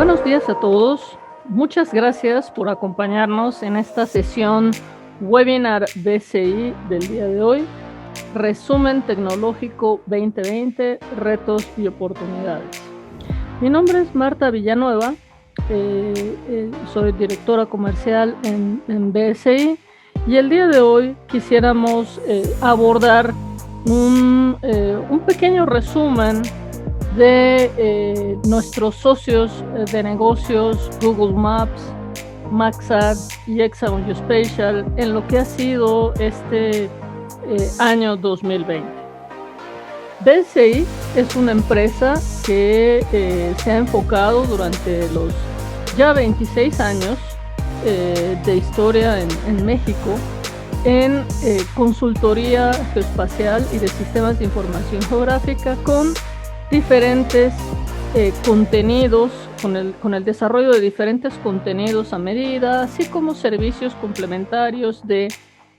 Buenos días a todos. Muchas gracias por acompañarnos en esta sesión webinar BCI del día de hoy. Resumen tecnológico 2020, retos y oportunidades. Mi nombre es Marta Villanueva, soy directora comercial en BCI y el día de hoy quisiéramos abordar un pequeño resumen de nuestros socios de negocios Google Maps, Maxar y Hexagon Geospatial en lo que ha sido este año 2020. BCI es una empresa que se ha enfocado durante los ya 26 años de historia en México en consultoría geoespacial y de sistemas de información geográfica con diferentes contenidos, con el desarrollo de diferentes contenidos a medida, así como servicios complementarios de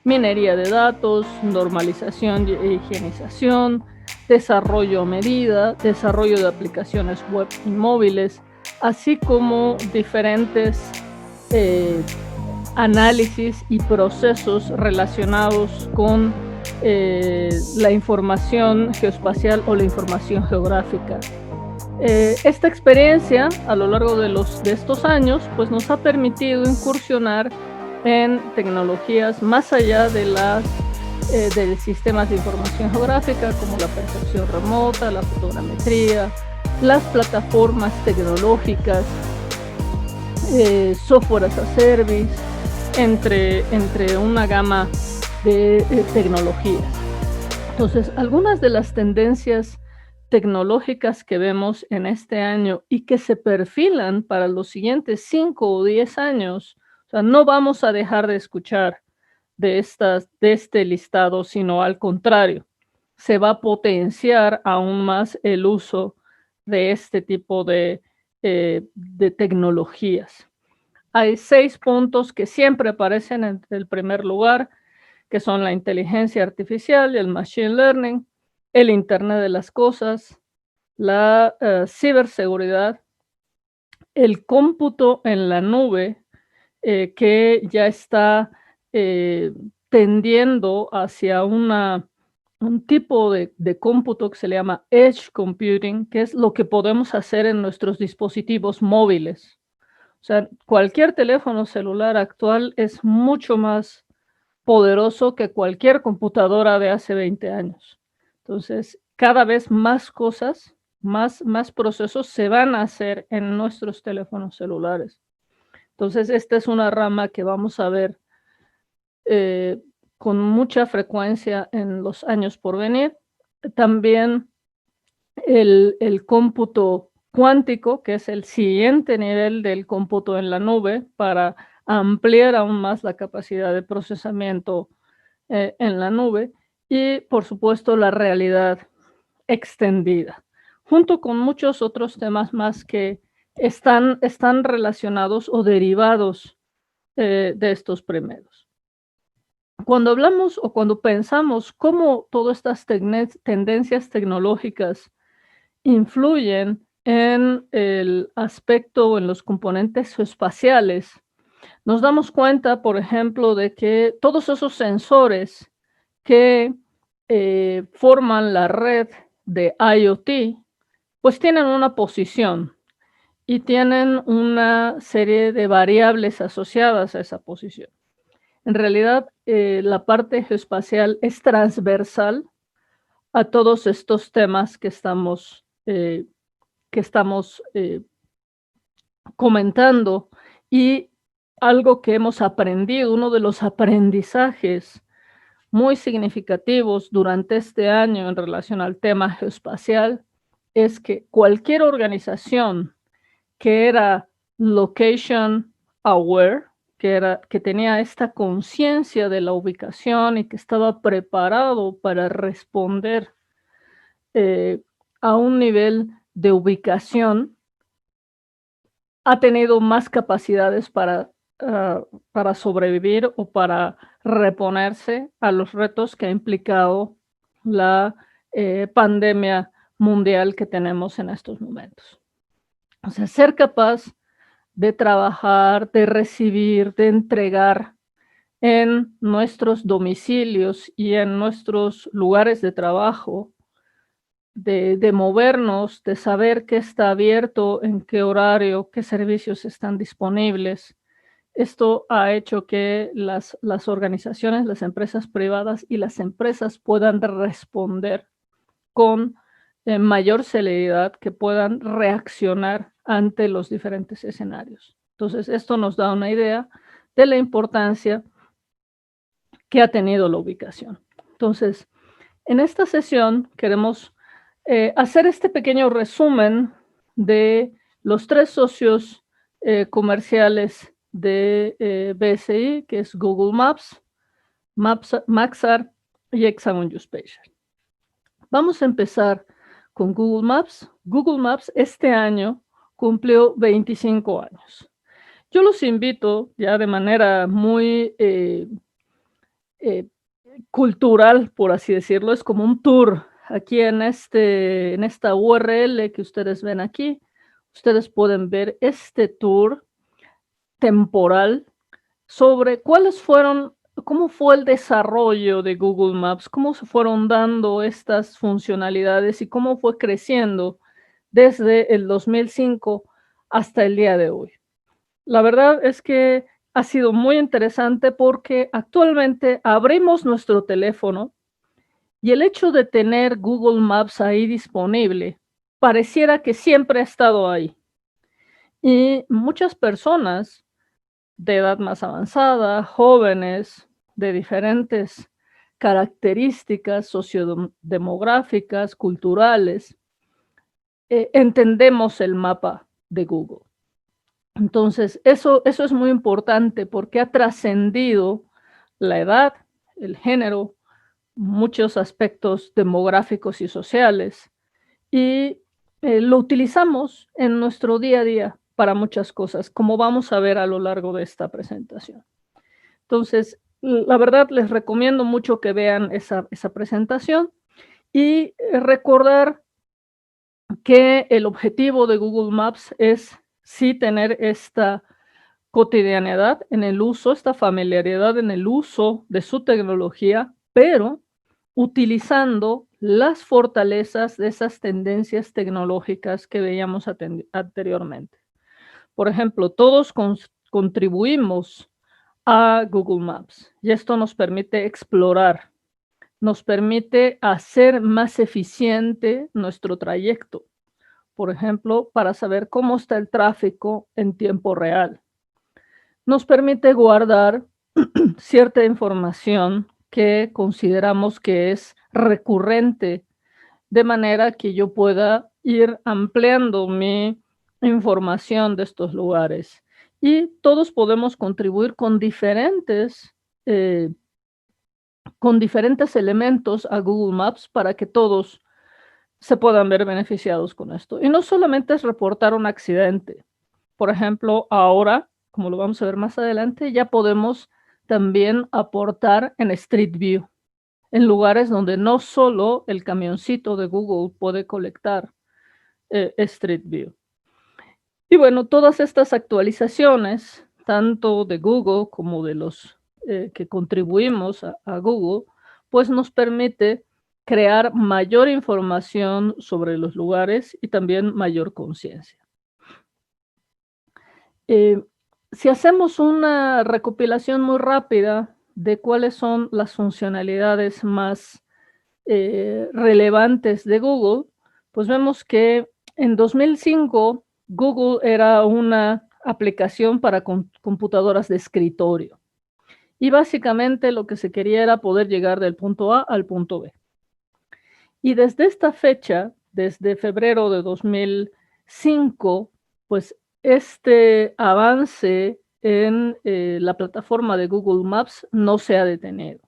minería de datos, normalización e higienización, desarrollo a medida, desarrollo de aplicaciones web y móviles, así como diferentes análisis y procesos relacionados con la información geoespacial o la información geográfica. Esta experiencia a lo largo de estos años pues nos ha permitido incursionar en tecnologías más allá de de sistemas de información geográfica como la percepción remota, la fotogrametría, las plataformas tecnológicas, software as a service, entre una gama de tecnologías. Entonces, algunas de las tendencias tecnológicas que vemos en este año y que se perfilan para los siguientes 5 o 10 años, o sea, no vamos a dejar de escuchar de este listado, sino al contrario, se va a potenciar aún más el uso de este tipo de tecnologías. Hay 6 puntos que siempre aparecen en el primer lugar, que son la inteligencia artificial y el machine learning, el Internet de las cosas, la ciberseguridad, el cómputo en la nube, que ya está tendiendo hacia un tipo de cómputo que se le llama edge computing, que es lo que podemos hacer en nuestros dispositivos móviles. O sea, cualquier teléfono celular actual es mucho más poderoso que cualquier computadora de hace 20 años. Entonces, cada vez más cosas, más procesos se van a hacer en nuestros teléfonos celulares. Entonces, esta es una rama que vamos a ver con mucha frecuencia en los años por venir. También el cómputo cuántico, que es el siguiente nivel del cómputo en la nube para ampliar aún más la capacidad de procesamiento en la nube, y por supuesto la realidad extendida, junto con muchos otros temas más que están relacionados o derivados de estos primeros. Cuando hablamos o cuando pensamos cómo todas estas tendencias tecnológicas influyen en el aspecto o en los componentes espaciales, nos damos cuenta, por ejemplo, de que todos esos sensores que forman la red de IoT, pues tienen una posición y tienen una serie de variables asociadas a esa posición. En realidad, la parte geoespacial es transversal a todos estos temas que estamos comentando, y algo que hemos aprendido, uno de los aprendizajes muy significativos durante este año en relación al tema geoespacial, es que cualquier organización que era location aware, que tenía esta conciencia de la ubicación y que estaba preparado para responder a un nivel de ubicación, ha tenido más capacidades para sobrevivir o para reponerse a los retos que ha implicado la pandemia mundial que tenemos en estos momentos. O sea, ser capaz de trabajar, de recibir, de entregar en nuestros domicilios y en nuestros lugares de trabajo, de movernos, de saber qué está abierto, en qué horario, qué servicios están disponibles. Esto ha hecho que las organizaciones, las empresas privadas y las empresas puedan responder con mayor celeridad, que puedan reaccionar ante los diferentes escenarios. Entonces, esto nos da una idea de la importancia que ha tenido la ubicación. Entonces, en esta sesión queremos hacer este pequeño resumen de los 3 socios comerciales de BSI, que es Google Maps, Maxar y Hexagon Geospatial. Vamos a empezar con Google Maps. Google Maps este año cumplió 25 años. Yo los invito ya de manera muy cultural, por así decirlo, es como un tour. Aquí en esta URL que ustedes ven aquí, ustedes pueden ver este tour temporal sobre cómo fue el desarrollo de Google Maps, cómo se fueron dando estas funcionalidades y cómo fue creciendo desde el 2005 hasta el día de hoy. La verdad es que ha sido muy interesante porque actualmente abrimos nuestro teléfono y el hecho de tener Google Maps ahí disponible pareciera que siempre ha estado ahí. Y muchas personas de edad más avanzada, jóvenes, de diferentes características sociodemográficas, culturales, entendemos el mapa de Google. Entonces, eso es muy importante porque ha trascendido la edad, el género, muchos aspectos demográficos y sociales, y lo utilizamos en nuestro día a día para muchas cosas, como vamos a ver a lo largo de esta presentación. Entonces, la verdad, les recomiendo mucho que vean esa presentación y recordar que el objetivo de Google Maps es sí tener esta cotidianidad en el uso, esta familiaridad en el uso de su tecnología, pero utilizando las fortalezas de esas tendencias tecnológicas que veíamos anteriormente. Por ejemplo, todos contribuimos a Google Maps y esto nos permite explorar, nos permite hacer más eficiente nuestro trayecto. Por ejemplo, para saber cómo está el tráfico en tiempo real. Nos permite guardar cierta información que consideramos que es recurrente, de manera que yo pueda ir ampliando mi información de estos lugares. Y todos podemos contribuir con diferentes elementos a Google Maps para que todos se puedan ver beneficiados con esto. Y no solamente es reportar un accidente. Por ejemplo, ahora, como lo vamos a ver más adelante, ya podemos también aportar en Street View, en lugares donde no solo el camioncito de Google puede colectar Street View. Y bueno, todas estas actualizaciones, tanto de Google como de los que contribuimos a Google, pues nos permite crear mayor información sobre los lugares y también mayor conciencia. Si hacemos una recopilación muy rápida de cuáles son las funcionalidades más relevantes de Google, pues vemos que en 2005 Google era una aplicación para computadoras de escritorio y básicamente lo que se quería era poder llegar del punto A al punto B. Y desde esta fecha, desde febrero de 2005, pues este avance en la plataforma de Google Maps no se ha detenido.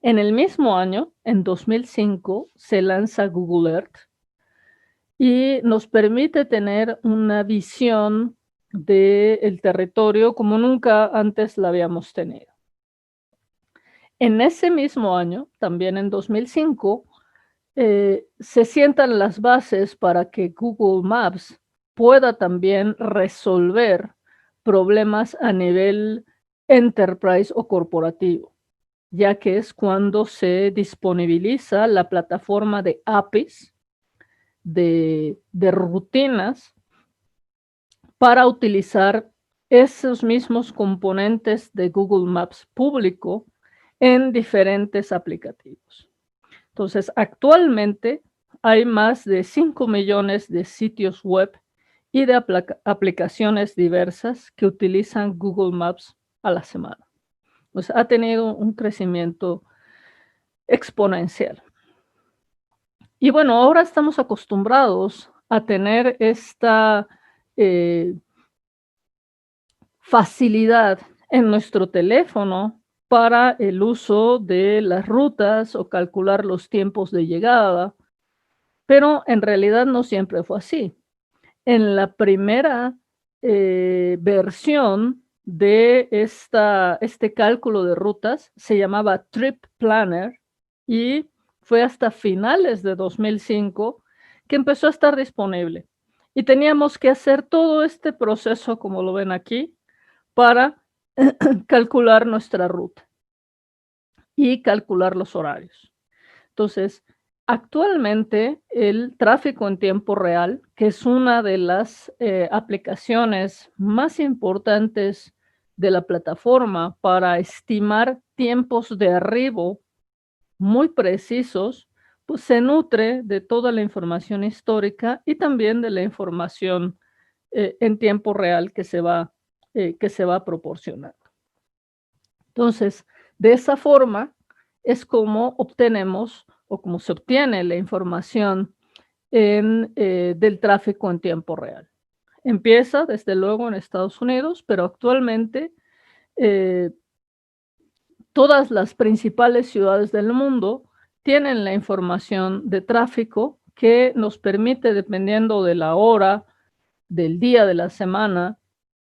En el mismo año, en 2005, se lanza Google Earth y nos permite tener una visión del territorio como nunca antes la habíamos tenido. En ese mismo año, también en 2005, se sientan las bases para que Google Maps pueda también resolver problemas a nivel enterprise o corporativo, ya que es cuando se disponibiliza la plataforma de APIs, de rutinas, para utilizar esos mismos componentes de Google Maps público en diferentes aplicativos. Entonces, actualmente hay más de 5 millones de sitios web y de aplicaciones diversas que utilizan Google Maps a la semana. Pues ha tenido un crecimiento exponencial. Y bueno, ahora estamos acostumbrados a tener esta facilidad en nuestro teléfono para el uso de las rutas o calcular los tiempos de llegada, pero en realidad no siempre fue así. En la primera versión de este cálculo de rutas se llamaba Trip Planner y fue hasta finales de 2005 que empezó a estar disponible. Y teníamos que hacer todo este proceso, como lo ven aquí, para calcular nuestra ruta y calcular los horarios. Entonces, actualmente el tráfico en tiempo real, que es una de las aplicaciones más importantes de la plataforma para estimar tiempos de arribo muy precisos, pues se nutre de toda la información histórica y también de la información en tiempo real que se va proporcionando. Entonces, de esa forma es como obtenemos o como se obtiene la información del tráfico en tiempo real. Empieza, desde luego, en Estados Unidos, pero actualmente todas las principales ciudades del mundo tienen la información de tráfico que nos permite, dependiendo de la hora, del día de la semana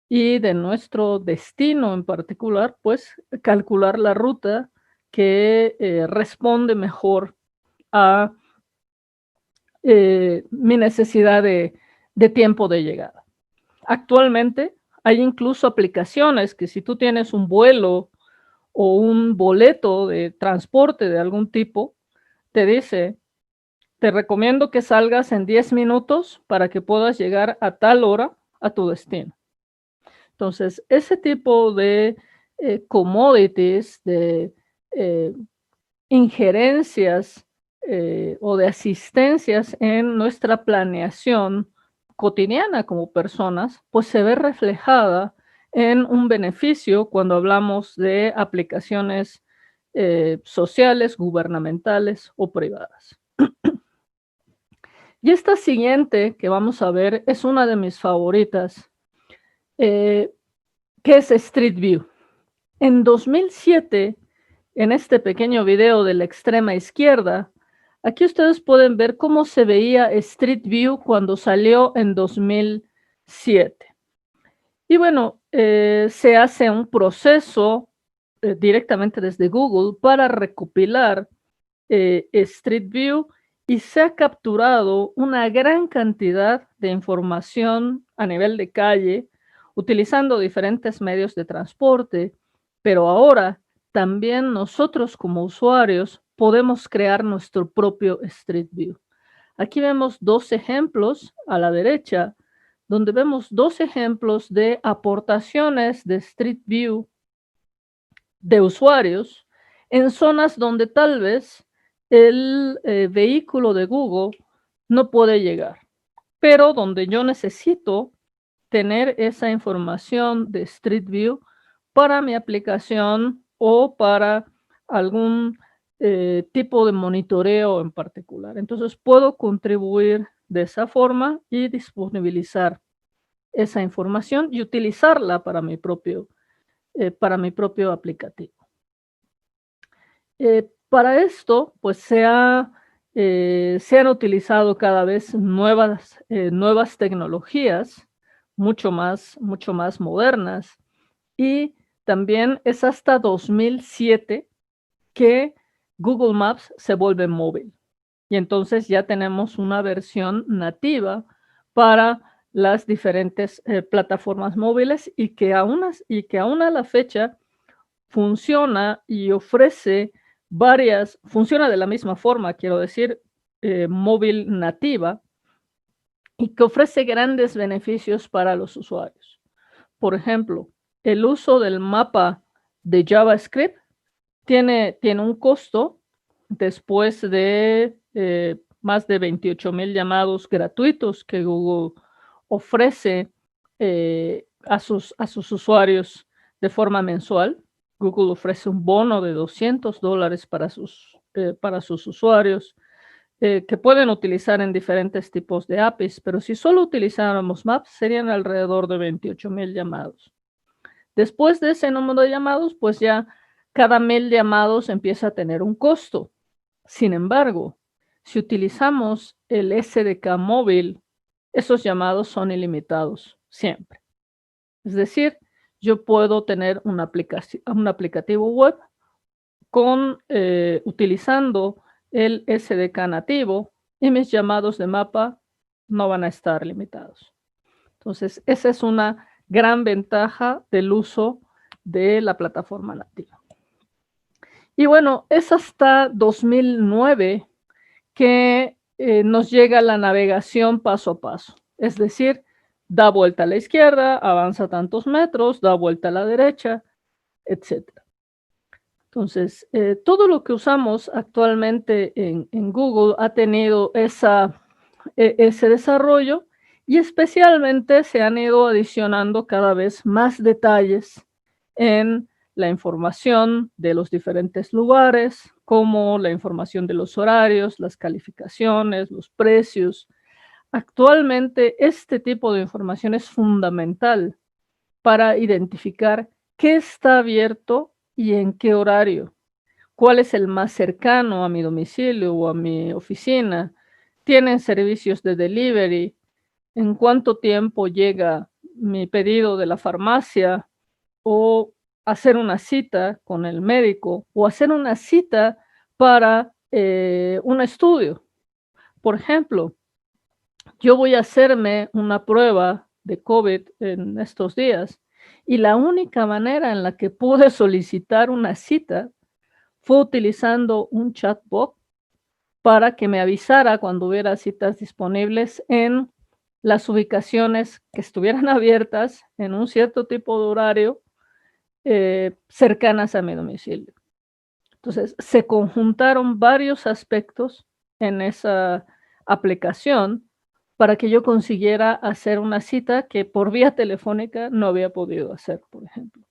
y de nuestro destino en particular, pues calcular la ruta que responde mejor a mi necesidad de tiempo de llegada. Actualmente hay incluso aplicaciones que si tú tienes un vuelo o un boleto de transporte de algún tipo, te dice, te recomiendo que salgas en 10 minutos para que puedas llegar a tal hora a tu destino. Entonces, ese tipo de commodities, de injerencias o de asistencias en nuestra planeación cotidiana como personas, pues se ve reflejada en un beneficio cuando hablamos de aplicaciones sociales, gubernamentales o privadas. Y esta siguiente que vamos a ver es una de mis favoritas, que es Street View. En 2007, en este pequeño video de la extrema izquierda, aquí ustedes pueden ver cómo se veía Street View cuando salió en 2007. Y bueno, se hace un proceso directamente desde Google para recopilar Street View y se ha capturado una gran cantidad de información a nivel de calle utilizando diferentes medios de transporte, pero ahora también nosotros como usuarios podemos crear nuestro propio Street View. Aquí vemos dos ejemplos a la derecha, donde vemos dos ejemplos de aportaciones de Street View de usuarios en zonas donde tal vez el vehículo de Google no puede llegar, pero donde yo necesito tener esa información de Street View para mi aplicación o para algún tipo de monitoreo en particular. Entonces puedo contribuir de esa forma y disponibilizar esa información y utilizarla para mi propio aplicativo. Para esto, pues se han utilizado cada vez nuevas tecnologías, mucho más modernas, y también es hasta 2007 que Google Maps se vuelve móvil. Y entonces ya tenemos una versión nativa para las diferentes plataformas móviles y que aún a la fecha funciona y ofrece funciona de la misma forma, quiero decir, móvil nativa, y que ofrece grandes beneficios para los usuarios. Por ejemplo, el uso del mapa de JavaScript tiene un costo después de más de 28,000 llamados gratuitos que Google ofrece a sus usuarios de forma mensual. Google ofrece un bono de $200 para sus usuarios que pueden utilizar en diferentes tipos de APIs, pero si solo utilizáramos Maps serían alrededor de 28,000 llamados. Después de ese número de llamados, pues ya cada 1,000 llamados empieza a tener un costo. Sin embargo, si utilizamos el SDK móvil, esos llamados son ilimitados siempre. Es decir, yo puedo tener un aplicativo web utilizando el SDK nativo y mis llamados de mapa no van a estar limitados. Entonces, esa es una gran ventaja del uso de la plataforma nativa. Y bueno, es hasta 2009 que nos llega la navegación paso a paso. Es decir, da vuelta a la izquierda, avanza tantos metros, da vuelta a la derecha, etc. Entonces, todo lo que usamos actualmente en Google ha tenido ese desarrollo y especialmente se han ido adicionando cada vez más detalles en la información de los diferentes lugares, como la información de los horarios, las calificaciones, los precios. Actualmente, este tipo de información es fundamental para identificar qué está abierto y en qué horario, cuál es el más cercano a mi domicilio o a mi oficina, tienen servicios de delivery, en cuánto tiempo llega mi pedido de la farmacia, o hacer una cita con el médico, o hacer una cita para un estudio. Por ejemplo, yo voy a hacerme una prueba de COVID en estos días y la única manera en la que pude solicitar una cita fue utilizando un chatbot para que me avisara cuando hubiera citas disponibles en las ubicaciones que estuvieran abiertas en un cierto tipo de horario cercanas a mi domicilio. Entonces, se conjuntaron varios aspectos en esa aplicación para que yo consiguiera hacer una cita que por vía telefónica no había podido hacer, por ejemplo.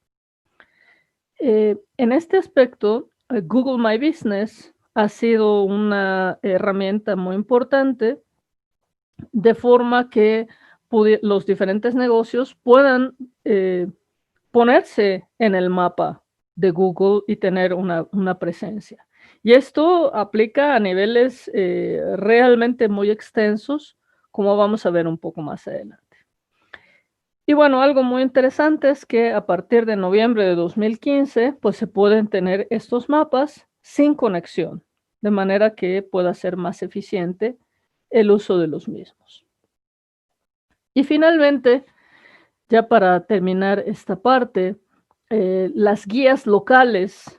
En este aspecto, Google My Business ha sido una herramienta muy importante, de forma que los diferentes negocios puedan ponerse en el mapa de Google y tener una presencia. Y esto aplica a niveles realmente muy extensos, como vamos a ver un poco más adelante. Y bueno, algo muy interesante es que a partir de noviembre de 2015, pues se pueden tener estos mapas sin conexión, de manera que pueda ser más eficiente el uso de los mismos. Y finalmente, ya para terminar esta parte, las guías locales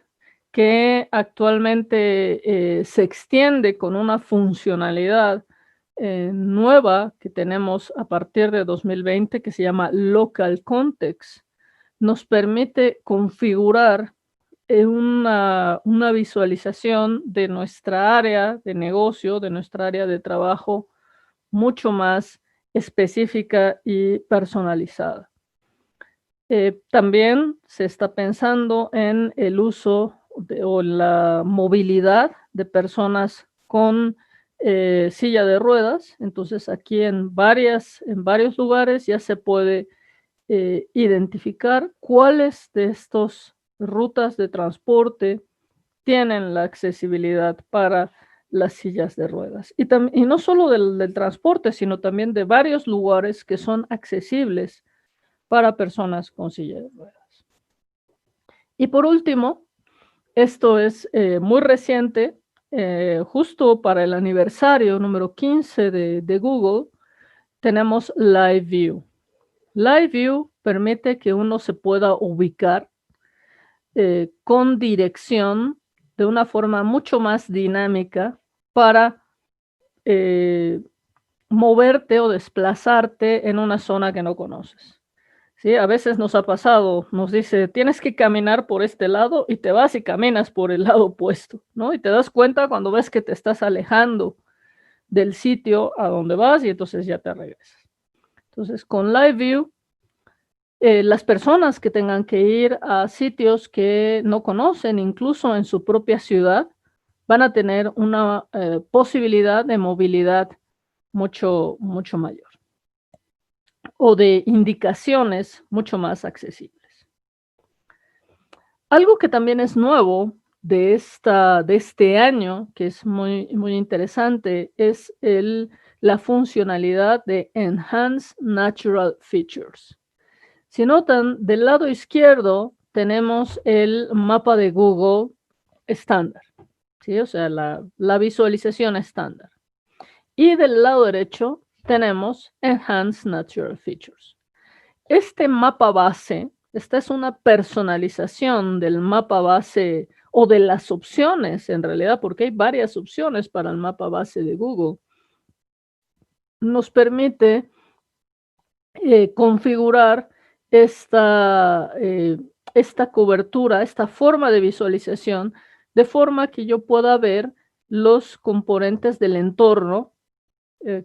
que actualmente se extiende con una funcionalidad nueva que tenemos a partir de 2020 que se llama Local Context, nos permite configurar una visualización de nuestra área de negocio, de nuestra área de trabajo, mucho más específica y personalizada. También se está pensando en el uso o la movilidad de personas con silla de ruedas. Entonces, aquí en varios lugares ya se puede identificar cuáles de estas rutas de transporte tienen la accesibilidad para las sillas de ruedas. Y no solo del transporte, sino también de varios lugares que son accesibles para personas con silla de ruedas. Y por último, esto es muy reciente, justo para el aniversario número 15 de Google, tenemos Live View. Live View permite que uno se pueda ubicar con dirección de una forma mucho más dinámica para moverte o desplazarte en una zona que no conoces. ¿Sí? A veces nos ha pasado, nos dice, tienes que caminar por este lado y te vas y caminas por el lado opuesto, ¿no? Y te das cuenta cuando ves que te estás alejando del sitio a donde vas y entonces ya te regresas. Entonces, con Live View, las personas que tengan que ir a sitios que no conocen, incluso en su propia ciudad, van a tener una posibilidad de movilidad mucho mayor o de indicaciones mucho más accesibles. Algo que también es nuevo de este año, que es muy interesante, es la funcionalidad de Enhanced Natural Features. Si notan, del lado izquierdo tenemos el mapa de Google estándar, ¿sí? O sea, la visualización estándar. Y del lado derecho tenemos Enhanced Natural Features. Este mapa base, esta es una personalización del mapa base o de las opciones en realidad, porque hay varias opciones para el mapa base de Google. Nos permite configurar esta cobertura, esta forma de visualización, de forma que yo pueda ver los componentes del entorno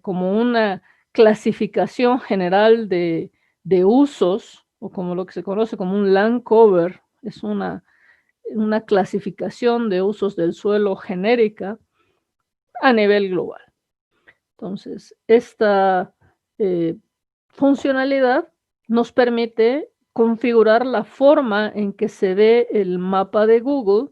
como una clasificación general de usos, o como lo que se conoce como un land cover, es una clasificación de usos del suelo genérica a nivel global. Entonces, esta funcionalidad nos permite configurar la forma en que se ve el mapa de Google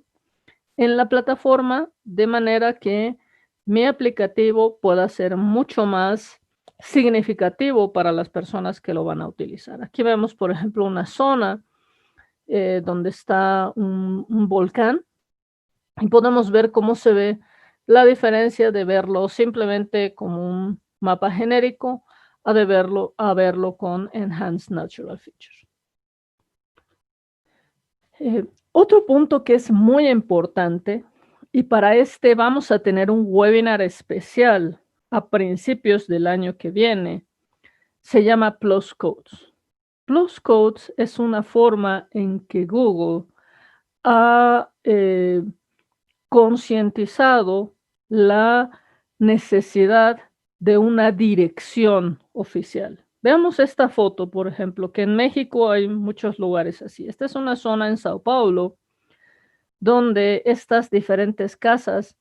en la plataforma, de manera que mi aplicativo pueda ser mucho más significativo para las personas que lo van a utilizar. Aquí vemos, por ejemplo, una zona donde está un volcán y podemos ver cómo se ve la diferencia de verlo simplemente como un mapa genérico a verlo con Enhanced Natural Features. Otro punto que es muy importante, y para este vamos a tener un webinar especial a principios del año que viene, se llama Plus Codes. Plus Codes es una forma en que Google ha concientizado la necesidad de una dirección oficial. Veamos esta foto, por ejemplo, que en México hay muchos lugares así. Esta es una zona en Sao Paulo donde estas diferentes casas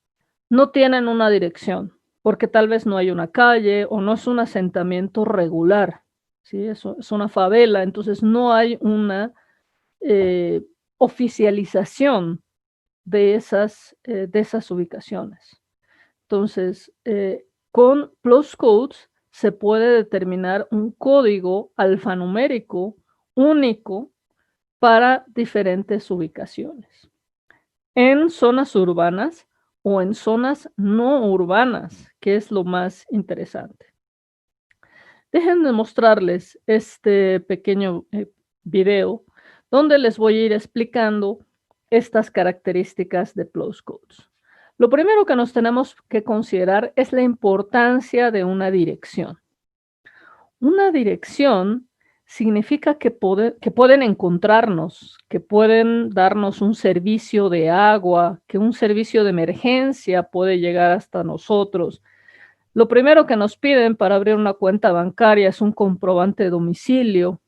no tienen una dirección, porque tal vez no hay una calle o no es un asentamiento regular, ¿sí? Es una favela, entonces no hay una oficialización de esas ubicaciones. Entonces, con Plus Codes se puede determinar un código alfanumérico único para diferentes ubicaciones, en zonas urbanas o en zonas no urbanas, que es lo más interesante. Déjenme mostrarles este pequeño video donde les voy a ir explicando estas características de Plus Codes. Lo primero que nos tenemos que considerar es la importancia de una dirección. Una dirección significa que pueden encontrarnos, que pueden darnos un servicio de agua, que un servicio de emergencia puede llegar hasta nosotros. Lo primero que nos piden para abrir una cuenta bancaria es un comprobante de domicilio,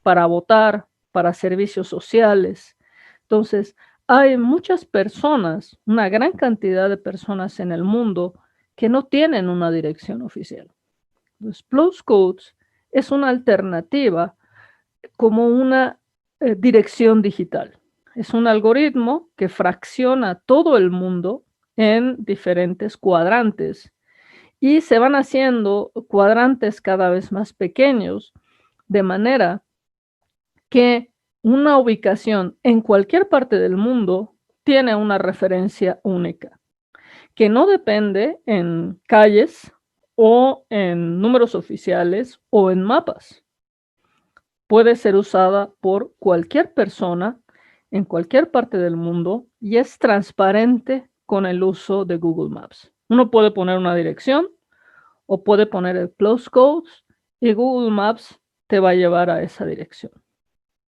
para votar, para servicios sociales. Entonces, hay muchas personas, una gran cantidad de personas en el mundo que no tienen una dirección oficial. Los Plus Codes es una alternativa como una dirección digital. Es un algoritmo que fracciona todo el mundo en diferentes cuadrantes y se van haciendo cuadrantes cada vez más pequeños, de manera que una ubicación en cualquier parte del mundo tiene una referencia única, que no depende en calles o en números oficiales o en mapas. Puede ser usada por cualquier persona en cualquier parte del mundo y es transparente con el uso de Google Maps. Uno puede poner una dirección o puede poner el close codes y Google Maps te va a llevar a esa dirección.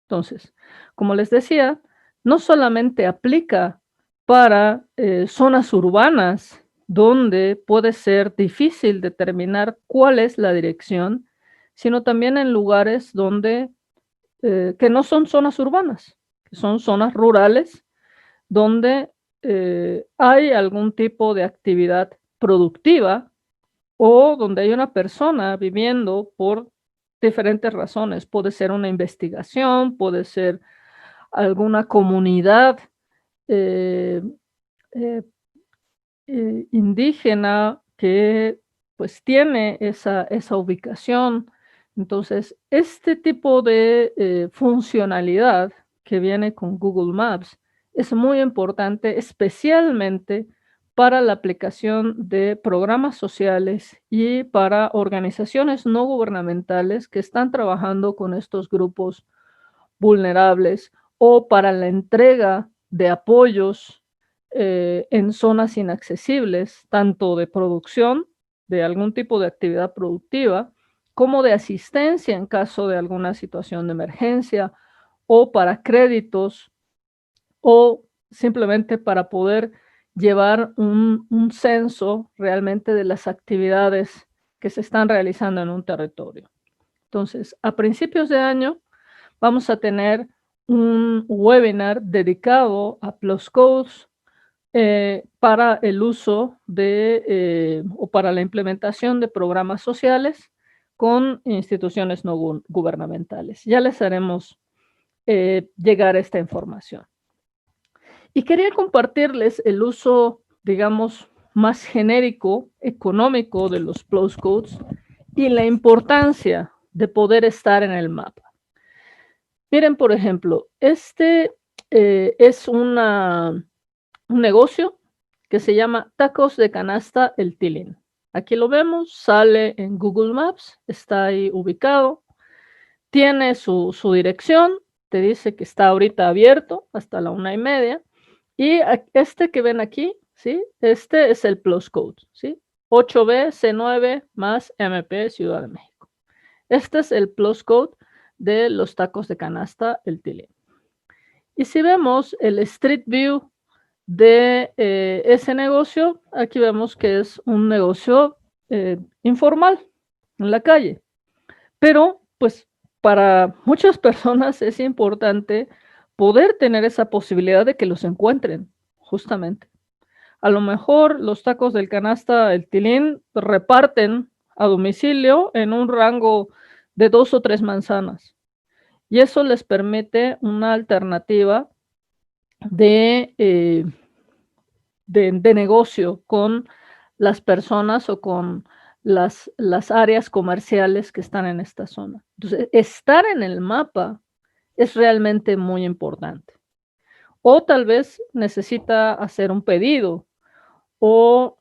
Entonces, como les decía, no solamente aplica para zonas urbanas donde puede ser difícil determinar cuál es la dirección, sino también en lugares donde que no son zonas urbanas, que son zonas rurales donde hay algún tipo de actividad productiva o donde hay una persona viviendo por diferentes razones. Puede ser una investigación, puede ser alguna comunidad eh, eh, indígena que pues tiene esa ubicación. Entonces, este tipo de funcionalidad que viene con Google Maps es muy importante, especialmente para la aplicación de programas sociales y para organizaciones no gubernamentales que están trabajando con estos grupos vulnerables o para la entrega de apoyos en zonas inaccesibles, tanto de producción de algún tipo de actividad productiva, como de asistencia en caso de alguna situación de emergencia o para créditos o simplemente para poder llevar un censo realmente de las actividades que se están realizando en un territorio. Entonces, a principios de año vamos a tener un webinar dedicado a Plus Codes para el uso de o para la implementación de programas sociales con instituciones no gubernamentales. Ya les haremos llegar esta información. Y quería compartirles el uso, digamos, más genérico, económico de los Plus Codes y la importancia de poder estar en el mapa. Miren, por ejemplo, este es un negocio que se llama Tacos de Canasta El Tilín. Aquí lo vemos, sale en Google Maps, está ahí ubicado, tiene su dirección, te dice que está ahorita abierto hasta la 1:30, y este que ven aquí, ¿sí? Este es el Plus Code, ¿sí? 8B-C9 más MP Ciudad de México. Este es el Plus Code de los tacos de canasta El Tilín. Y si vemos el Street View de ese negocio, aquí vemos que es un negocio informal en la calle. Pero, pues, para muchas personas es importante poder tener esa posibilidad de que los encuentren, justamente. A lo mejor los tacos del canasta El Tilín reparten a domicilio en un rango de 2 o 3 manzanas. Y eso les permite una alternativa de negocio con las personas o con las áreas comerciales que están en esta zona. Entonces, estar en el mapa es realmente muy importante. O tal vez necesita hacer un pedido o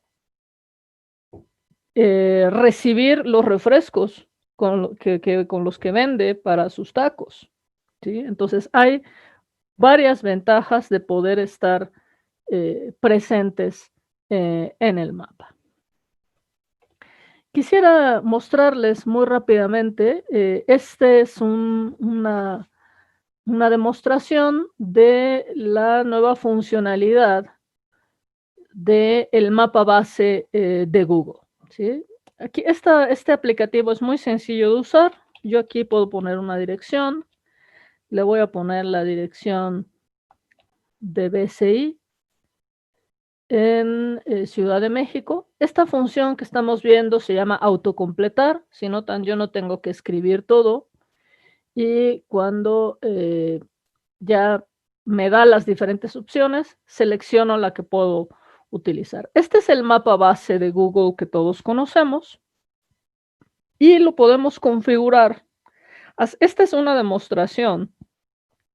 recibir los refrescos con los que vende para sus tacos, ¿sí? Entonces, hay varias ventajas de poder estar presentes en el mapa. Quisiera mostrarles muy rápidamente, este es una demostración de la nueva funcionalidad del mapa base de Google, ¿sí? Aquí este aplicativo es muy sencillo de usar. Yo aquí puedo poner una dirección, le voy a poner la dirección de BCI en Ciudad de México. Esta función que estamos viendo se llama autocompletar. Si notan, yo no tengo que escribir todo. Y cuando ya me da las diferentes opciones, selecciono la que puedo utilizar. Este es el mapa base de Google que todos conocemos y lo podemos configurar. Esta es una demostración,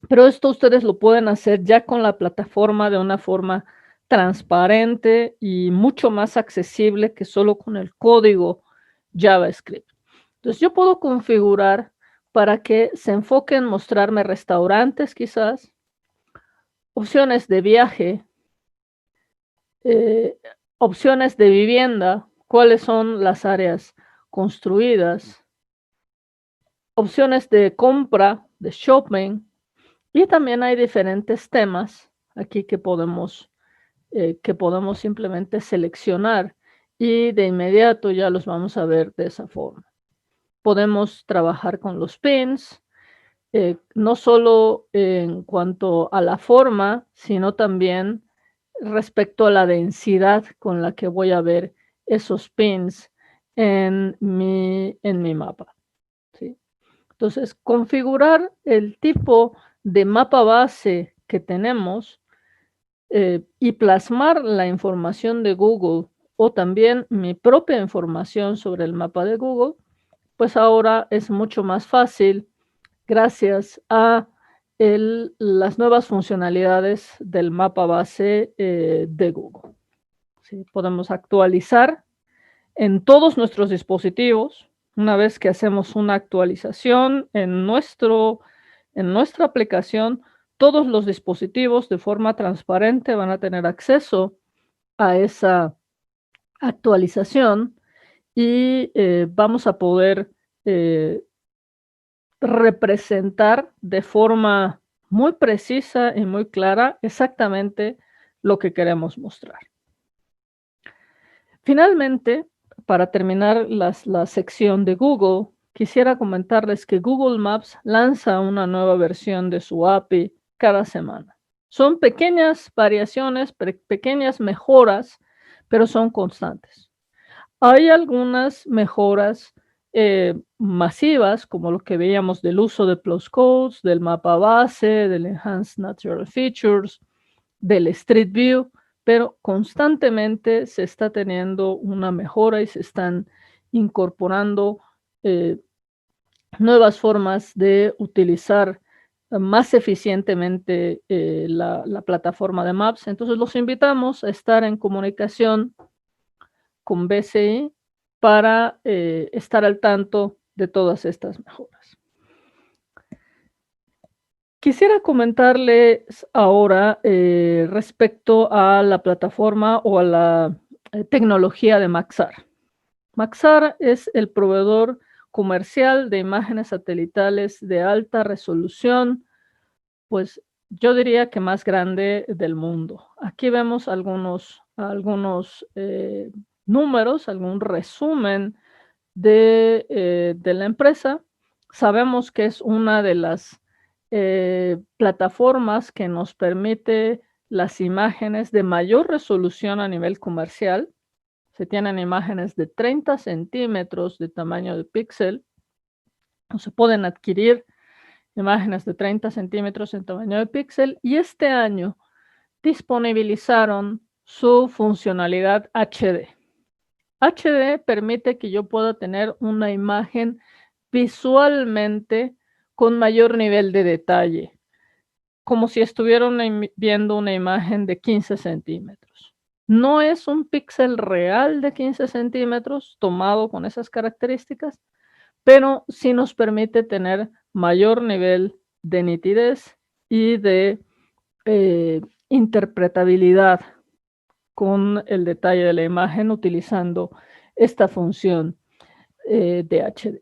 pero esto ustedes lo pueden hacer ya con la plataforma de una forma transparente y mucho más accesible que solo con el código JavaScript. Entonces yo puedo configurar para que se enfoque en mostrarme restaurantes quizás, opciones de viaje, opciones de vivienda, cuáles son las áreas construidas, opciones de compra, de shopping, y también hay diferentes temas aquí que podemos simplemente seleccionar y de inmediato ya los vamos a ver de esa forma. Podemos trabajar con los pins, no solo en cuanto a la forma, sino también respecto a la densidad con la que voy a ver esos pins en mi mapa, ¿sí? Entonces, configurar el tipo de mapa base que tenemos y plasmar la información de Google o también mi propia información sobre el mapa de Google, pues ahora es mucho más fácil gracias a las nuevas funcionalidades del mapa base de Google. ¿Sí? Podemos actualizar en todos nuestros dispositivos. Una vez que hacemos una actualización en nuestra aplicación, todos los dispositivos de forma transparente van a tener acceso a esa actualización y vamos a poder representar de forma muy precisa y muy clara exactamente lo que queremos mostrar. Finalmente, para terminar la sección de Google, quisiera comentarles que Google Maps lanza una nueva versión de su API cada semana. Son pequeñas variaciones, pequeñas mejoras, pero son constantes. Hay algunas mejoras masivas, como lo que veíamos del uso de plus codes, del mapa base, del Enhanced Natural Features, del Street View, pero constantemente se está teniendo una mejora y se están incorporando nuevas formas de utilizar más eficientemente la plataforma de Maps. Entonces los invitamos a estar en comunicación con BCI para estar al tanto de todas estas mejoras. Quisiera comentarles ahora respecto a la plataforma o a la tecnología de Maxar. Maxar es el proveedor comercial de imágenes satelitales de alta resolución, pues yo diría que más grande del mundo. Aquí vemos algunos números, algún resumen de la empresa. Sabemos que es una de las plataformas que nos permite las imágenes de mayor resolución a nivel comercial. Se tienen imágenes de 30 centímetros de tamaño de píxel, o se pueden adquirir imágenes de 30 centímetros en tamaño de píxel, y este año disponibilizaron su funcionalidad HD. HD permite que yo pueda tener una imagen visualmente con mayor nivel de detalle, como si estuvieran viendo una imagen de 15 centímetros. No es un píxel real de 15 centímetros tomado con esas características, pero sí nos permite tener mayor nivel de nitidez y de interpretabilidad con el detalle de la imagen utilizando esta función de HD.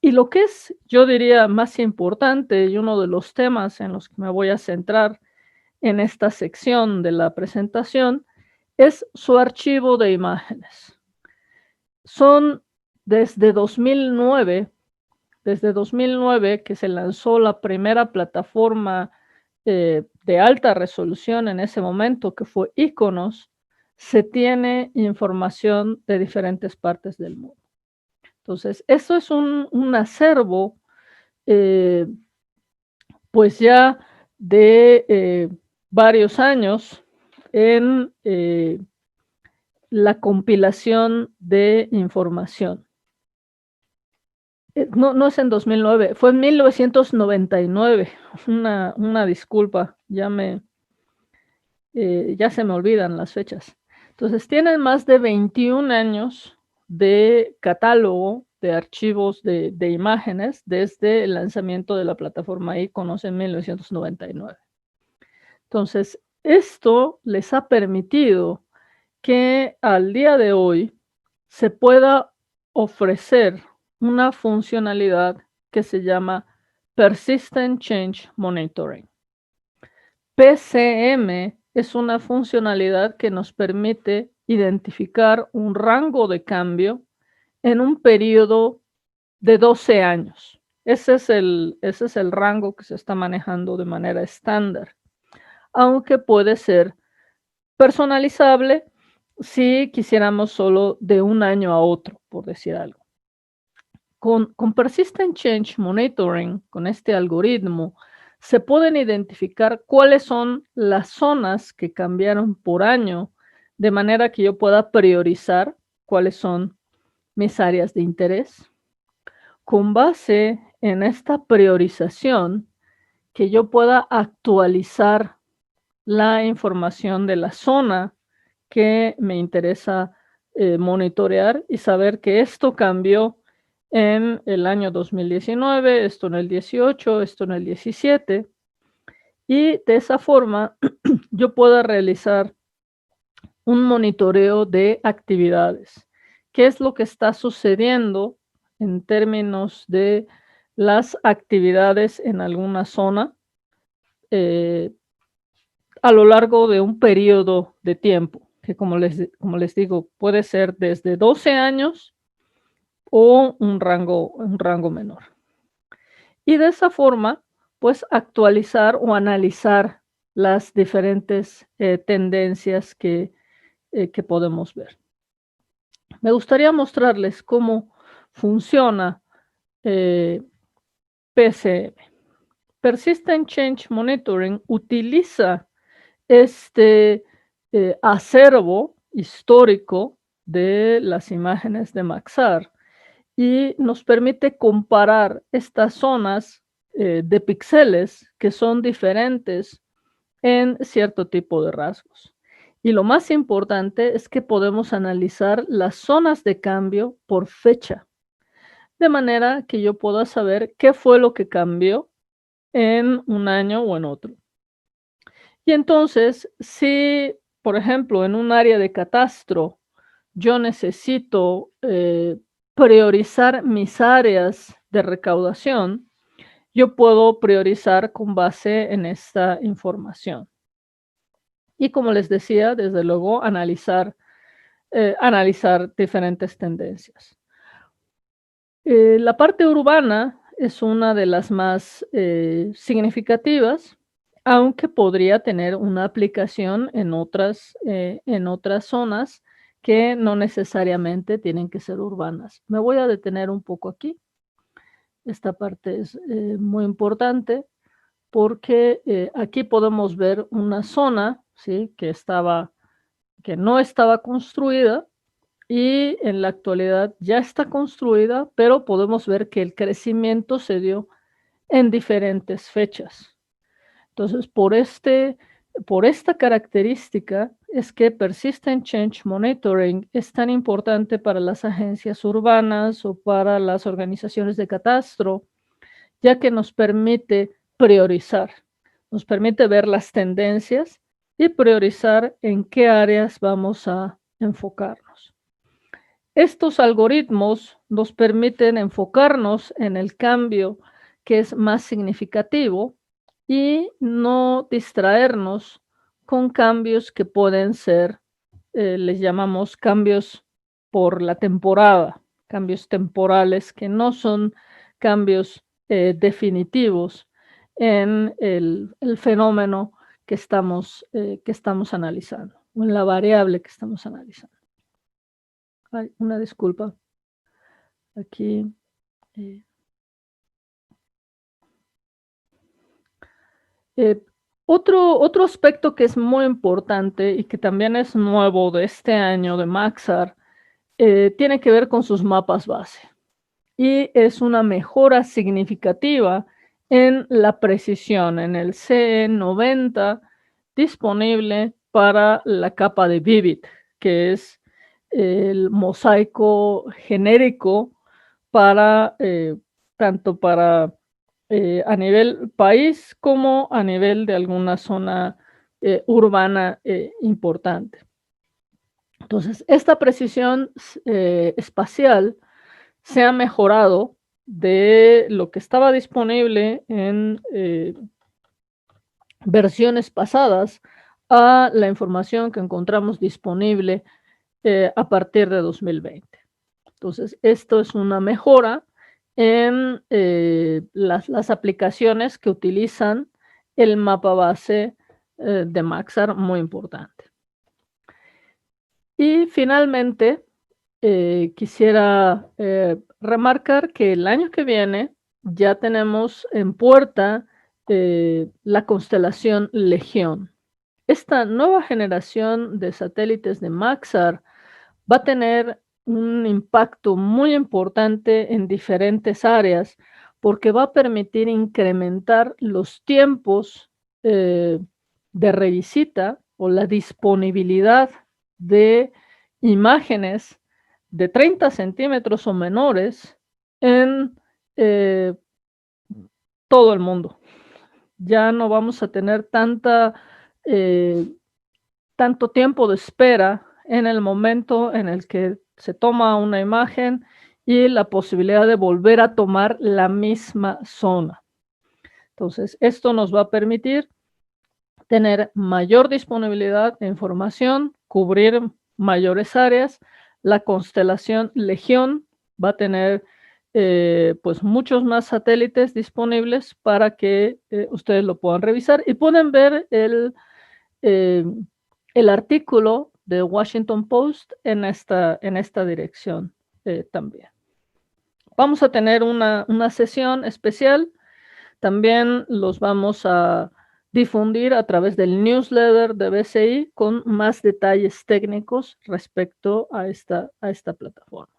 Y lo que es, yo diría, más importante y uno de los temas en los que me voy a centrar en esta sección de la presentación es su archivo de imágenes. Son desde 2009 que se lanzó la primera plataforma de alta resolución en ese momento, que fue Iconos, se tiene información de diferentes partes del mundo. Entonces, esto es un acervo, pues ya de varios años en la compilación de información. No es en 2009, fue en 1999. Una disculpa, ya se me olvidan las fechas. Entonces, tienen más de 21 años de catálogo de archivos de imágenes desde el lanzamiento de la plataforma iconos en 1999. Entonces, esto les ha permitido que al día de hoy se pueda ofrecer una funcionalidad que se llama Persistent Change Monitoring. PCM es una funcionalidad que nos permite identificar un rango de cambio en un periodo de 12 años. Ese es el rango que se está manejando de manera estándar, aunque puede ser personalizable si quisiéramos solo de un año a otro, por decir algo. Con Persistent Change Monitoring, con este algoritmo, se pueden identificar cuáles son las zonas que cambiaron por año, de manera que yo pueda priorizar cuáles son mis áreas de interés. Con base en esta priorización, que yo pueda actualizar la información de la zona que me interesa monitorear y saber que esto cambió en el año 2019, esto en el 18, esto en el 17, y de esa forma yo pueda realizar un monitoreo de actividades. ¿Qué es lo que está sucediendo en términos de las actividades en alguna zona a lo largo de un periodo de tiempo? Que como les digo, puede ser desde 12 años o un rango menor. Y de esa forma, pues actualizar o analizar las diferentes tendencias que podemos ver. Me gustaría mostrarles cómo funciona PCM. Persistent Change Monitoring utiliza este acervo histórico de las imágenes de Maxar y nos permite comparar estas zonas de píxeles que son diferentes en cierto tipo de rasgos. Y lo más importante es que podemos analizar las zonas de cambio por fecha, de manera que yo pueda saber qué fue lo que cambió en un año o en otro. Y entonces, si, por ejemplo, en un área de catastro, yo necesito priorizar mis áreas de recaudación, yo puedo priorizar con base en esta información. Y como les decía, desde luego, analizar diferentes tendencias. La parte urbana es una de las más significativas, aunque podría tener una aplicación en otras zonas que no necesariamente tienen que ser urbanas. Me voy a detener un poco aquí. Esta parte es muy importante porque aquí podemos ver una zona, ¿sí?, que no estaba construida y en la actualidad ya está construida, pero podemos ver que el crecimiento se dio en diferentes fechas. Entonces, por esta característica es que Persistent Change Monitoring es tan importante para las agencias urbanas o para las organizaciones de catastro, ya que nos permite priorizar, nos permite ver las tendencias y priorizar en qué áreas vamos a enfocarnos. Estos algoritmos nos permiten enfocarnos en el cambio que es más significativo y no distraernos con cambios que pueden ser, les llamamos cambios por la temporada, cambios temporales que no son cambios definitivos en el fenómeno que estamos analizando, o en la variable que estamos analizando. Ay, una disculpa. Aquí. Otro aspecto que es muy importante y que también es nuevo de este año de Maxar, tiene que ver con sus mapas base. Y es una mejora significativa en la precisión, en el CE90 disponible para la capa de Vivid, que es el mosaico genérico para tanto para a nivel país como a nivel de alguna zona urbana importante. Entonces, esta precisión espacial se ha mejorado de lo que estaba disponible en versiones pasadas a la información que encontramos disponible a partir de 2020. Entonces, esto es una mejora en las aplicaciones que utilizan el mapa base de Maxar, muy importante. Y finalmente, quisiera remarcar que el año que viene ya tenemos en puerta la constelación Legión. Esta nueva generación de satélites de Maxar va a tener un impacto muy importante en diferentes áreas porque va a permitir incrementar los tiempos de revisita o la disponibilidad de imágenes de 30 centímetros o menores en eh, todo el mundo. Ya no vamos a tener tanto tiempo de espera en el momento en el que se toma una imagen y la posibilidad de volver a tomar la misma zona. Entonces, esto nos va a permitir tener mayor disponibilidad de información, cubrir mayores áreas. La constelación Legión va a tener pues muchos más satélites disponibles para que ustedes lo puedan revisar y pueden ver el artículo de Washington Post en esta dirección también. Vamos a tener una sesión especial. También los vamos a difundir a través del newsletter de BCI con más detalles técnicos respecto a esta plataforma.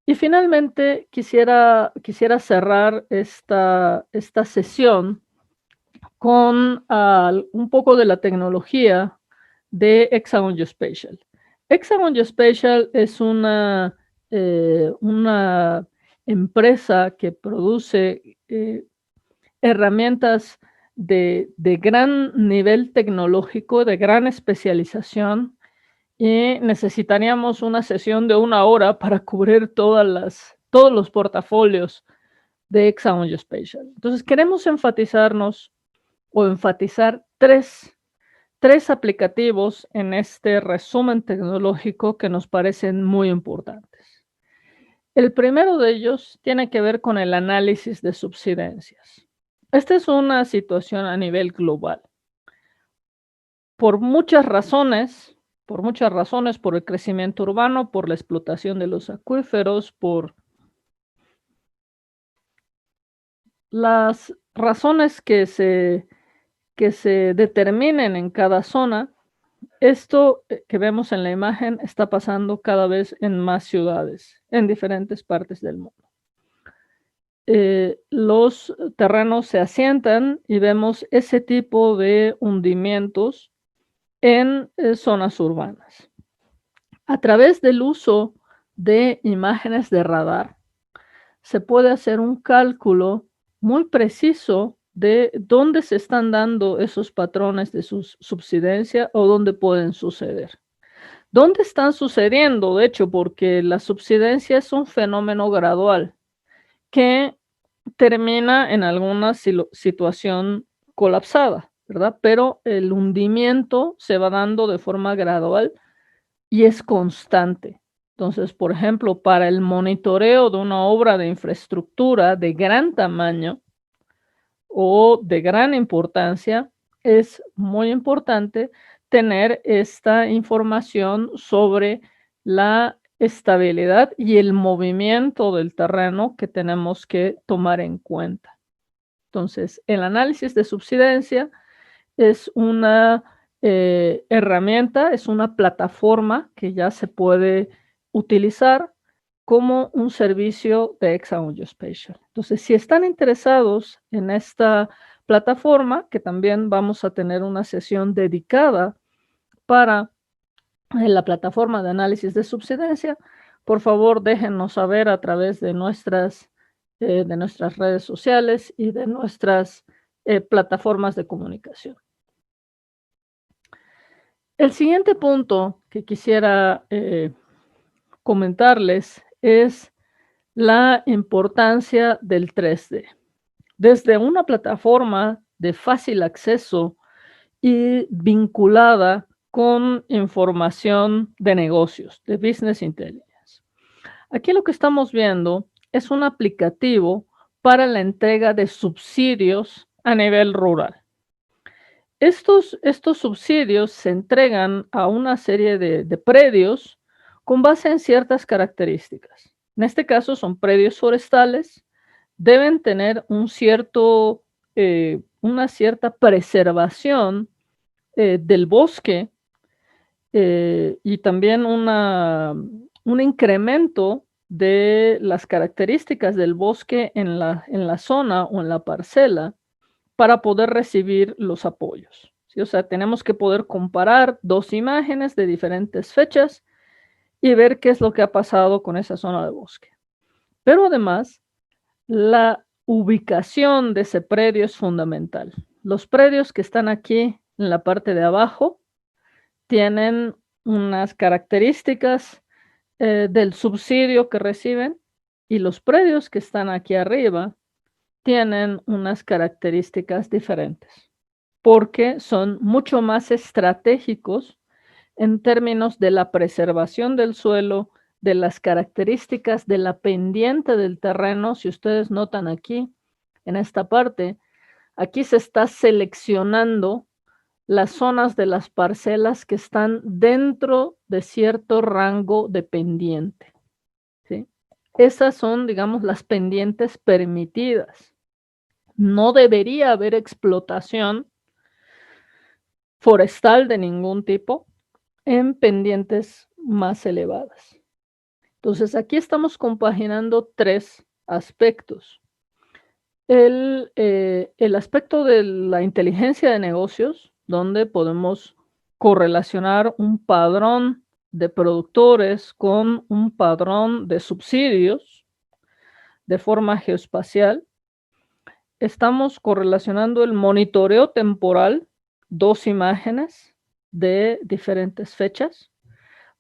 Y finalmente quisiera cerrar esta sesión con un poco de la tecnología de Hexagon Geospatial. Hexagon Geospatial es una empresa que produce herramientas de gran nivel tecnológico, de gran especialización, y necesitaríamos una sesión de 1 hora para cubrir todos los portafolios de Hexagon Geospatial. Entonces, queremos enfatizar tres aplicativos en este resumen tecnológico que nos parecen muy importantes. El primero de ellos tiene que ver con el análisis de subsidencias. Esta es una situación a nivel global. Por muchas razones, por el crecimiento urbano, por la explotación de los acuíferos, por las razones que se determinen en cada zona, esto que vemos en la imagen está pasando cada vez en más ciudades, en diferentes partes del mundo. Los terrenos se asientan y vemos ese tipo de hundimientos en zonas urbanas. A través del uso de imágenes de radar, se puede hacer un cálculo muy preciso de dónde se están dando esos patrones de subsidencia o dónde pueden suceder. ¿Dónde están sucediendo? De hecho, porque la subsidencia es un fenómeno gradual que termina en alguna situación colapsada, ¿verdad? Pero el hundimiento se va dando de forma gradual y es constante. Entonces, por ejemplo, para el monitoreo de una obra de infraestructura de gran tamaño o de gran importancia, es muy importante tener esta información sobre la estabilidad y el movimiento del terreno que tenemos que tomar en cuenta. Entonces, el análisis de subsidencia es una herramienta, es una plataforma que ya se puede utilizar como un servicio de Hexagon Geospatial. Entonces, si están interesados en esta plataforma, que también vamos a tener una sesión dedicada para en la plataforma de análisis de subsidencia, por favor déjennos saber a través de nuestras redes sociales y de nuestras plataformas de comunicación. El siguiente punto que quisiera comentarles es la importancia del 3D. Desde una plataforma de fácil acceso y vinculada con información de negocios, de Business Intelligence. Aquí lo que estamos viendo es un aplicativo para la entrega de subsidios a nivel rural. Estos subsidios se entregan a una serie de predios con base en ciertas características. En este caso son predios forestales, deben tener una cierta preservación del bosque y también un incremento de las características del bosque en la zona o en la parcela para poder recibir los apoyos, ¿sí? O sea, tenemos que poder comparar dos imágenes de diferentes fechas y ver qué es lo que ha pasado con esa zona de bosque. Pero además, la ubicación de ese predio es fundamental. Los predios que están aquí en la parte de abajo tienen unas características del subsidio que reciben y los predios que están aquí arriba tienen unas características diferentes porque son mucho más estratégicos en términos de la preservación del suelo, de las características de la pendiente del terreno. Si ustedes notan aquí, en esta parte, aquí se está seleccionando las zonas de las parcelas que están dentro de cierto rango de pendiente, ¿sí? Esas son, digamos, las pendientes permitidas. No debería haber explotación forestal de ningún tipo en pendientes más elevadas. Entonces, aquí estamos compaginando tres aspectos. El aspecto de la inteligencia de negocios, donde podemos correlacionar un padrón de productores con un padrón de subsidios de forma geoespacial. Estamos correlacionando el monitoreo temporal, dos imágenes de diferentes fechas,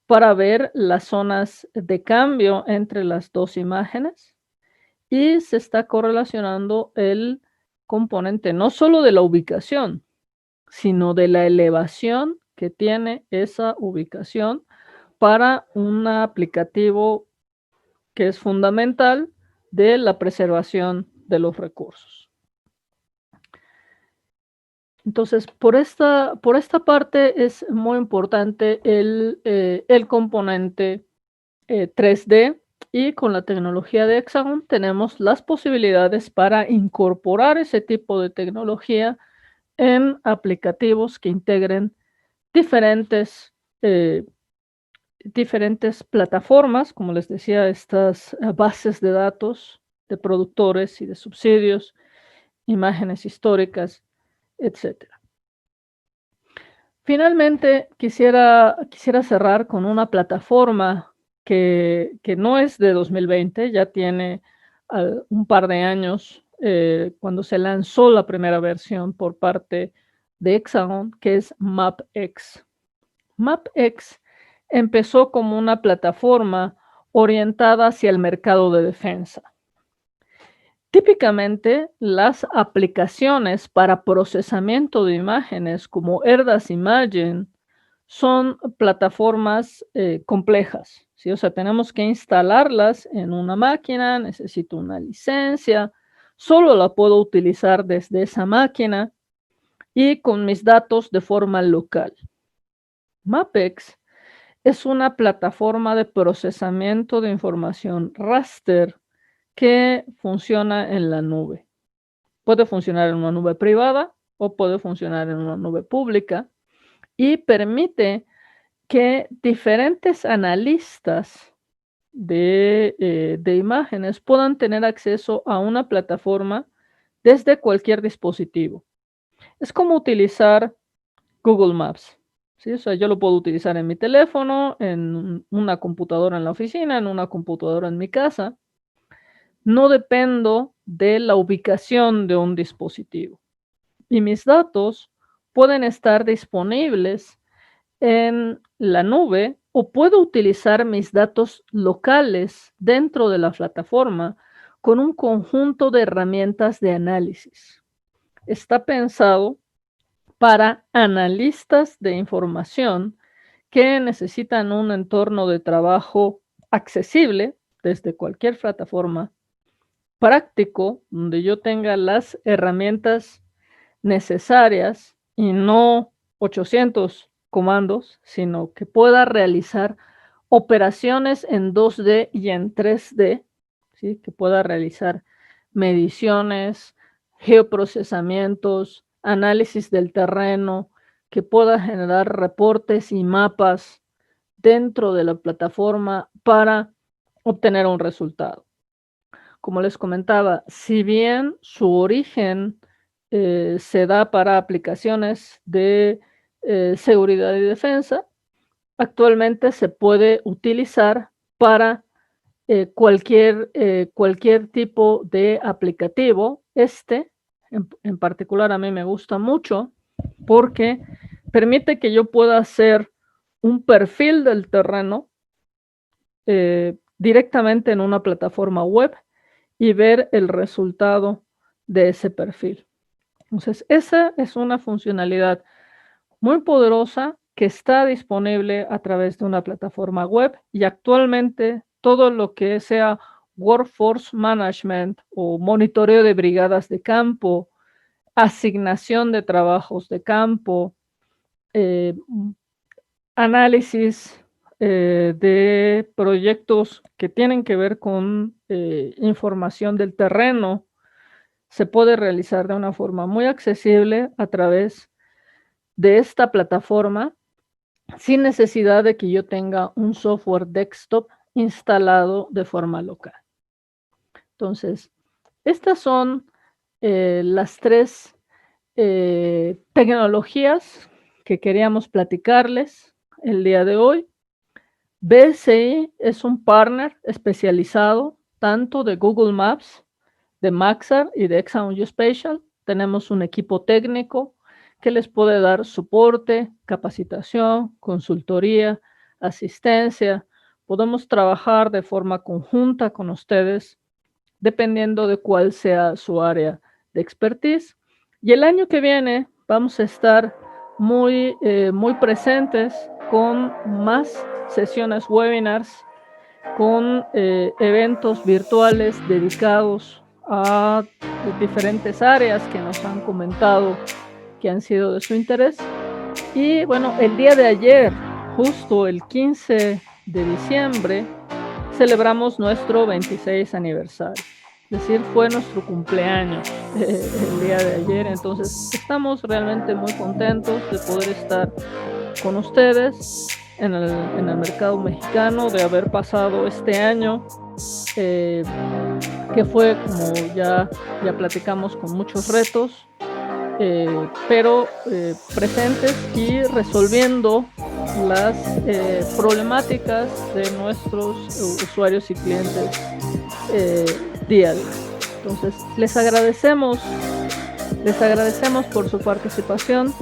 para ver las zonas de cambio entre las dos imágenes. Y se está correlacionando el componente no solo de la ubicación, sino de la elevación que tiene esa ubicación para un aplicativo que es fundamental de la preservación de los recursos. Entonces, por esta parte es muy importante el componente 3D. Y con la tecnología de Hexagon tenemos las posibilidades para incorporar ese tipo de tecnología en aplicativos que integren diferentes plataformas, como les decía, estas bases de datos de productores y de subsidios, imágenes históricas, etc. Finalmente, quisiera cerrar con una plataforma que no es de 2020, ya tiene un par de años cuando se lanzó la primera versión por parte de Hexagon, que es MapX. MapX empezó como una plataforma orientada hacia el mercado de defensa. Típicamente, las aplicaciones para procesamiento de imágenes como ERDAS Imagine son plataformas complejas, ¿sí? O sea, tenemos que instalarlas en una máquina, necesito una licencia, solo la puedo utilizar desde esa máquina y con mis datos de forma local. MapX es una plataforma de procesamiento de información raster que funciona en la nube. Puede funcionar en una nube privada o puede funcionar en una nube pública y permite que diferentes analistas de imágenes puedan tener acceso a una plataforma desde cualquier dispositivo. Es como utilizar Google Maps, ¿sí? O sea, yo lo puedo utilizar en mi teléfono, en una computadora en la oficina, en una computadora en mi casa. No dependo de la ubicación de un dispositivo. Y mis datos pueden estar disponibles en la nube o puedo utilizar mis datos locales dentro de la plataforma con un conjunto de herramientas de análisis. Está pensado para analistas de información que necesitan un entorno de trabajo accesible desde cualquier plataforma, práctico, donde yo tenga las herramientas necesarias y no 800 comandos, sino que pueda realizar operaciones en 2D y en 3D, ¿sí? Que pueda realizar mediciones, geoprocesamientos, análisis del terreno, que pueda generar reportes y mapas dentro de la plataforma para obtener un resultado. Como les comentaba, si bien su origen se da para aplicaciones de seguridad y defensa, actualmente se puede utilizar para cualquier tipo de aplicativo. En particular, a mí me gusta mucho porque permite que yo pueda hacer un perfil del terreno directamente en una plataforma web y ver el resultado de ese perfil. Entonces, esa es una funcionalidad muy poderosa que está disponible a través de una plataforma web y actualmente todo lo que sea workforce management o monitoreo de brigadas de campo, asignación de trabajos de campo, análisis de proyectos que tienen que ver con información del terreno, se puede realizar de una forma muy accesible a través de esta plataforma sin necesidad de que yo tenga un software desktop instalado de forma local. Entonces, estas son las tres tecnologías que queríamos platicarles el día de hoy. BSI es un partner especializado tanto de Google Maps, de Maxar y de Exxon Geospatial. Tenemos un equipo técnico que les puede dar soporte, capacitación, consultoría, asistencia. Podemos trabajar de forma conjunta con ustedes dependiendo de cuál sea su área de expertise. Y el año que viene vamos a estar muy presentes con más sesiones webinars, con eventos virtuales dedicados a diferentes áreas que nos han comentado que han sido de su interés. Y bueno, el día de ayer, justo el 15 de diciembre, celebramos nuestro 26 aniversario. Es decir, fue nuestro cumpleaños el día de ayer. Entonces, estamos realmente muy contentos de poder estar con ustedes en el mercado mexicano, de haber pasado este año, que fue, como ya platicamos, con muchos retos, pero presentes y resolviendo las problemáticas de nuestros usuarios y clientes día a día. Entonces, les agradecemos por su participación.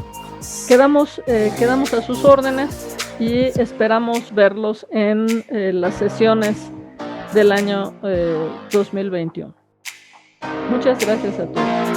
Quedamos a sus órdenes y esperamos verlos en las sesiones del año 2021. Muchas gracias a todos.